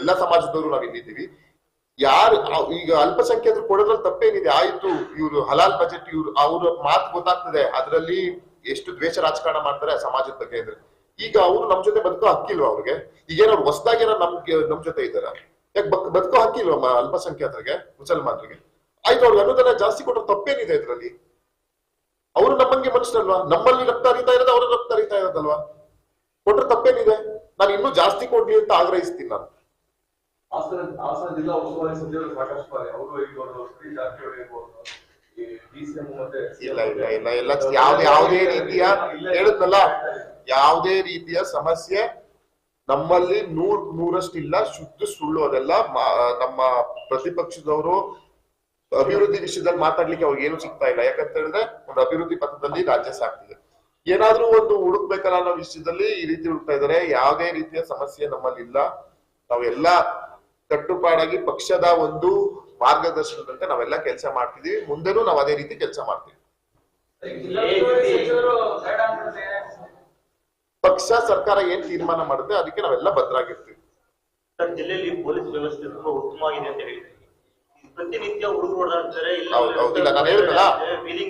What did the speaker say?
ಎಲ್ಲಾ ಸಮಾಜದವರು ನಾವ್ ಇಲ್ಲಿದ್ದೀವಿ. ಯಾರು ಈಗ ಅಲ್ಪಸಂಖ್ಯಾತರು ಕೊಡೋದ್ರಲ್ಲಿ ತಪ್ಪೇನಿದೆ, ಆಯ್ತು ಇವ್ರು ಹಲಾಲ್ ಬಜೆಟ್, ಇವ್ರು ಅವ್ರ ಮಾತು ಗೊತ್ತಾಗ್ತದೆ, ಅದ್ರಲ್ಲಿ ಎಷ್ಟು ದ್ವೇಷ ರಾಜಕಾರಣ ಮಾಡ್ತಾರೆ ಸಮಾಜದ ಬಗ್ಗೆ ಅಂದ್ರೆ. ಈಗ ಅವ್ರು ನಮ್ ಜೊತೆ ಬದುಕೋ ಹಕ್ಕಿಲ್ವಾ ಅವ್ರಿಗೆ? ಈಗೇನಾದ್ರು ಹೊಸದಾಗಿ ನಮ್ ಜೊತೆ ಇದ್ದಾರ? ಯಾಕೆ ಬದುಕೋ ಹಕ್ಕಿಲ್ವಾ ಅಲ್ಪಸಂಖ್ಯಾತರಿಗೆ, ಮುಸಲ್ಮಾನರಿಗೆ? ಆಯ್ತು, ಅವ್ರಿಗೆ ಅನುದಾನ ಜಾಸ್ತಿ ಕೊಟ್ಟರೆ ತಪ್ಪೇನಿದೆ ಇದ್ರಲ್ಲಿ? ಅವರು ನಮ್ಮಂಗೆ ಮನುಷ್ಯರಲ್ವಾ? ನಮ್ಮಲ್ಲಿ ರಕ್ತ ಹರಿತಾ ಇರೋದು ಅವ್ರ ರಕ್ತ ಹರಿತಾ ಇರೋದಲ್ವಾ? ಕೊಟ್ರೆ ತಪ್ಪೇನಿದೆ? ನಾನು ಇನ್ನೂ ಜಾಸ್ತಿ ಕೊಡ್ಲಿ ಅಂತ ಆಗ್ರಹಿಸ್ತೀನಿ ನಾನು. ಹಾಸನ ಜಿಲ್ಲಾ ಉಸ್ತುವಾರಿ ಸಚಿವರು ಪ್ರಕಾಶ್ ಪಾರೆ ಅವರು ಜಾರಕಿಹೊಳಿ ಇರ್ಬೋದು, ಇಲ್ಲ ಇಲ್ಲ ಇಲ್ಲ ಎಲ್ಲ ಯಾವುದೇ ರೀತಿಯ ಹೇಳಿದ್ನಲ್ಲ, ಯಾವುದೇ ರೀತಿಯ ಸಮಸ್ಯೆ ನಮ್ಮಲ್ಲಿ ನೂರಷ್ಟು ಇಲ್ಲ, ಶುದ್ಧ ಸುಳ್ಳು ಅದೆಲ್ಲ. ನಮ್ಮ ಪ್ರತಿಪಕ್ಷದವರು ಅಭಿವೃದ್ಧಿ ವಿಷಯದಲ್ಲಿ ಮಾತಾಡ್ಲಿಕ್ಕೆ ಅವ್ರಿಗೆ ಏನು ಸಿಗ್ತಾ ಇಲ್ಲ. ಯಾಕಂತ ಹೇಳಿದ್ರೆ ಒಂದು ಅಭಿವೃದ್ಧಿ ಪಥದಲ್ಲಿ ರಾಜ್ಯ ಸಾಗ್ತಿದೆ. ಏನಾದ್ರೂ ಒಂದು ಹುಡುಕ್ಬೇಕಲ್ಲ ಅನ್ನೋ ವಿಷಯದಲ್ಲಿ ಈ ರೀತಿ ಹುಡುಕ್ತಾ ಇದಾರೆ. ಯಾವುದೇ ರೀತಿಯ ಸಮಸ್ಯೆ ನಮ್ಮಲ್ಲಿ ಇಲ್ಲ. ನಾವೆಲ್ಲ ಕಟ್ಟುಪಾಡಾಗಿ ಪಕ್ಷದ ಒಂದು ಮಾರ್ಗದರ್ಶನದಂತೆ ನಾವೆಲ್ಲ ಕೆಲಸ ಮಾಡ್ತಿದೀವಿ. ಮುಂದೆನೂ ನಾವು ಅದೇ ರೀತಿ ಕೆಲಸ ಮಾಡ್ತೀವಿ. ಪಕ್ಷ ಸರ್ಕಾರ ಏನ್ ತೀರ್ಮಾನ ಮಾಡುತ್ತೆ ಅದಕ್ಕೆ ನಾವೆಲ್ಲ ಬದ್ಧರಾಗಿರ್ತೀವಿ. ಜಿಲ್ಲೆಯಲ್ಲಿ ಪೊಲೀಸ್ ವ್ಯವಸ್ಥೆ ತುಂಬಾ ಉತ್ತಮವಾಗಿದೆ ಅಂತ ಹೇಳ್ತೀವಿ. ಪ್ರತಿನಿತ್ಯ ಹುಡುಗರು ಓಡಾಡ್ತಾರೆ. ಹೌದು, ನಾನು ಹೇಳಿದ್ನಲ್ಲ